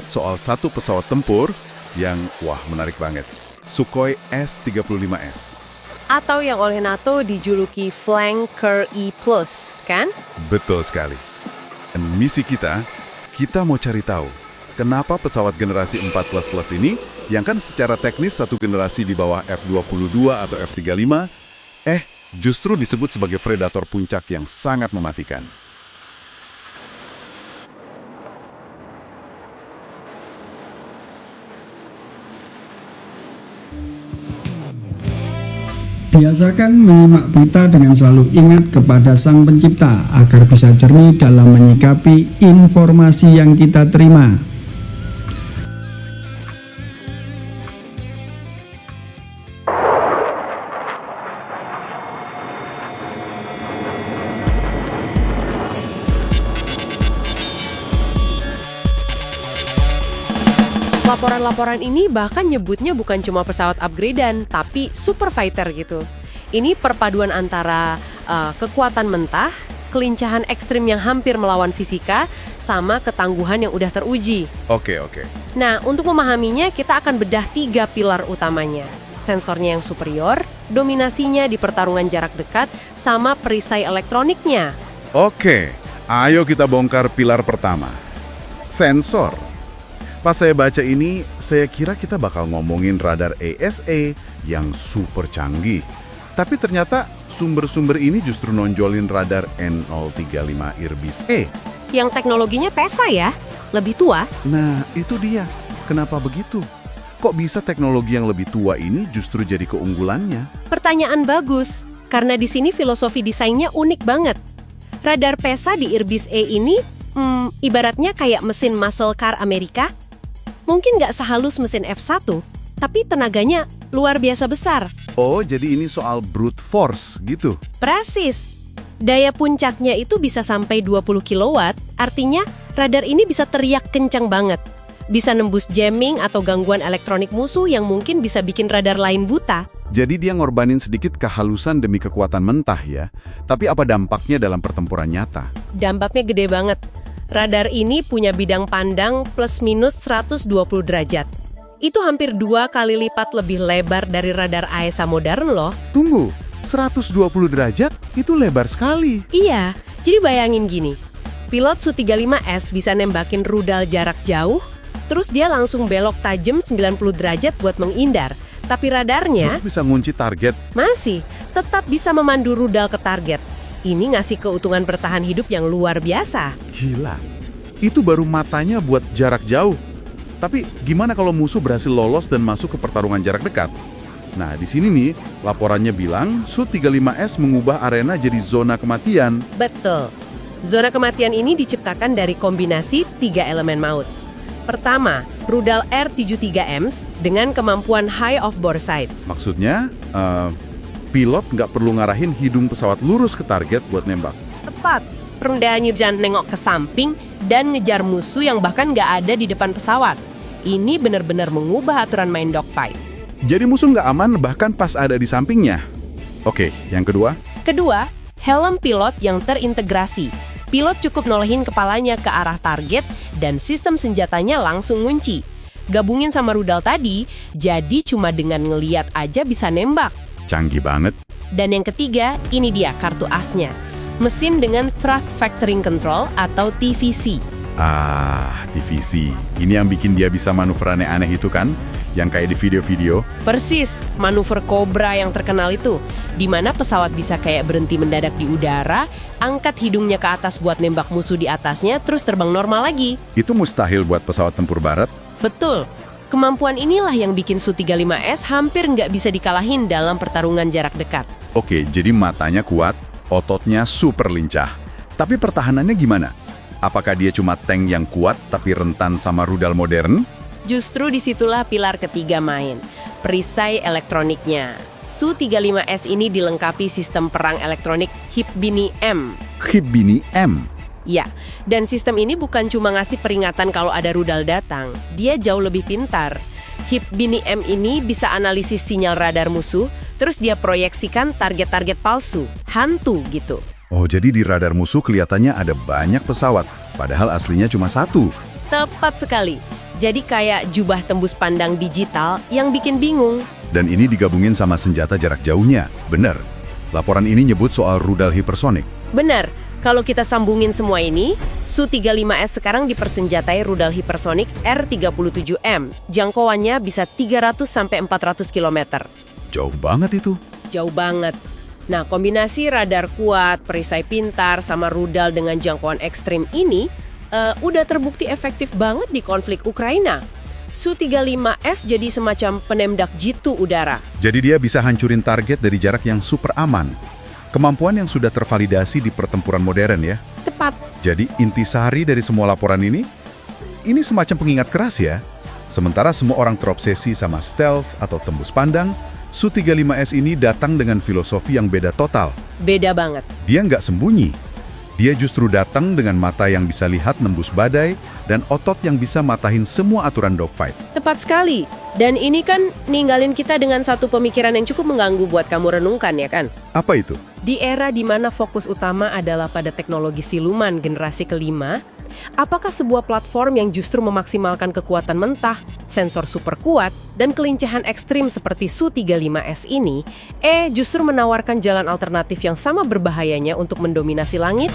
soal satu pesawat tempur yang, wah, menarik banget. Sukhoi S-35S. Atau yang oleh NATO dijuluki Flanker E+, kan? Betul sekali. Dan misi kita mau cari tahu kenapa pesawat generasi 14+ ini, yang kan secara teknis satu generasi di bawah F-22 atau F-35, justru disebut sebagai predator puncak yang sangat mematikan. Biasakan menyimak berita dengan selalu ingat kepada Sang Pencipta agar bisa jernih dalam menyikapi informasi yang kita terima. Laporan-laporan ini bahkan nyebutnya bukan cuma pesawat upgradean, tapi super fighter gitu. Ini perpaduan antara kekuatan mentah, kelincahan ekstrim yang hampir melawan fisika, sama ketangguhan yang udah teruji. Oke. Nah, untuk memahaminya kita akan bedah 3 pilar utamanya. Sensornya yang superior, dominasinya di pertarungan jarak dekat, sama perisai elektroniknya. Oke, ayo kita bongkar pilar pertama. Sensor. Pas saya baca ini, saya kira kita bakal ngomongin radar AESA yang super canggih. Tapi ternyata sumber-sumber ini justru nonjolin radar N035 IRBIS-E. Yang teknologinya PESA ya, lebih tua. Nah, itu dia. Kenapa begitu? Kok bisa teknologi yang lebih tua ini justru jadi keunggulannya? Pertanyaan bagus, karena di sini filosofi desainnya unik banget. Radar PESA di IRBIS-E ini, ibaratnya kayak mesin muscle car Amerika. Mungkin nggak sehalus mesin F1, tapi tenaganya luar biasa besar. Oh, jadi ini soal brute force gitu? Persis. Daya puncaknya itu bisa sampai 20 kW, artinya radar ini bisa teriak kencang banget. Bisa nembus jamming atau gangguan elektronik musuh yang mungkin bisa bikin radar lain buta. Jadi dia ngorbanin sedikit kehalusan demi kekuatan mentah ya. Tapi apa dampaknya dalam pertempuran nyata? Dampaknya gede banget. Radar ini punya bidang pandang plus minus 120 derajat. Itu hampir 2 kali lipat lebih lebar dari radar AESA modern loh. Tunggu, 120 derajat? Itu lebar sekali. Iya, jadi bayangin gini. Pilot Su-35S bisa nembakin rudal jarak jauh, terus dia langsung belok tajam 90 derajat buat menghindar. Tapi radarnya Justru bisa ngunci target. masih tetap bisa memandu rudal ke target. Ini ngasih keuntungan bertahan hidup yang luar biasa. Gila, itu baru matanya buat jarak jauh. Tapi gimana kalau musuh berhasil lolos dan masuk ke pertarungan jarak dekat? Nah, di sini nih, laporannya bilang Su-35S mengubah arena jadi zona kematian. Betul. Zona kematian ini diciptakan dari kombinasi 3 elemen maut. Pertama, rudal R-73M dengan kemampuan high of bore sights. Maksudnya, pilot nggak perlu ngarahin hidung pesawat lurus ke target buat nembak. Tepat. Perundaannya jangan nengok ke samping dan ngejar musuh yang bahkan nggak ada di depan pesawat. Ini benar-benar mengubah aturan main dogfight. Jadi musuh nggak aman bahkan pas ada di sampingnya. Oke, yang kedua? Kedua, helm pilot yang terintegrasi. Pilot cukup nolehin kepalanya ke arah target dan sistem senjatanya langsung ngunci. Gabungin sama rudal tadi, jadi cuma dengan ngeliat aja bisa nembak. Canggih banget. Dan yang ketiga, ini dia kartu asnya. Mesin dengan Thrust Vectoring Control atau TVC. TVC. Ini yang bikin dia bisa manuver aneh-aneh itu kan? Yang kayak di video-video. Persis, manuver Cobra yang terkenal itu. Di mana pesawat bisa kayak berhenti mendadak di udara, angkat hidungnya ke atas buat nembak musuh di atasnya, terus terbang normal lagi. Itu mustahil buat pesawat tempur barat. Betul. Kemampuan inilah yang bikin Su-35S hampir nggak bisa dikalahin dalam pertarungan jarak dekat. Oke, jadi matanya kuat, ototnya super lincah. Tapi pertahanannya gimana? Apakah dia cuma tank yang kuat tapi rentan sama rudal modern? Justru disitulah pilar ketiga main, perisai elektroniknya. Su-35S ini dilengkapi sistem perang elektronik HIP-BINI-M. HIP-BINI-M? Ya, dan sistem ini bukan cuma ngasih peringatan kalau ada rudal datang, dia jauh lebih pintar. HIP-BINI-M ini bisa analisis sinyal radar musuh, terus dia proyeksikan target-target palsu, hantu gitu. Oh, jadi di radar musuh kelihatannya ada banyak pesawat, padahal aslinya cuma satu. Tepat sekali. Jadi kayak jubah tembus pandang digital yang bikin bingung. Dan ini digabungin sama senjata jarak jauhnya. Bener. Laporan ini nyebut soal rudal hipersonik. Benar, kalau kita sambungin semua ini, Su-35S sekarang dipersenjatai rudal hipersonik R-37M. Jangkauannya bisa 300-400 km. Jauh banget itu. Jauh banget. Nah, kombinasi radar kuat, perisai pintar, sama rudal dengan jangkauan ekstrim ini udah terbukti efektif banget di konflik Ukraina. Su-35S jadi semacam penembak jitu udara. Jadi dia bisa hancurin target dari jarak yang super aman. Kemampuan yang sudah tervalidasi di pertempuran modern ya. Tepat. Jadi intisari dari semua laporan ini semacam pengingat keras ya. Sementara semua orang terobsesi sama stealth atau tembus pandang, Su-35S ini datang dengan filosofi yang beda total. Beda banget. Dia nggak sembunyi. Dia justru datang dengan mata yang bisa lihat nembus badai dan otot yang bisa matahin semua aturan dogfight. Tepat sekali. Dan ini kan ninggalin kita dengan satu pemikiran yang cukup mengganggu buat kamu renungkan ya kan? Apa itu? Di era di mana fokus utama adalah pada teknologi siluman generasi kelima, apakah sebuah platform yang justru memaksimalkan kekuatan mentah, sensor super kuat, dan kelincahan ekstrim seperti Su-35S ini, justru menawarkan jalan alternatif yang sama berbahayanya untuk mendominasi langit?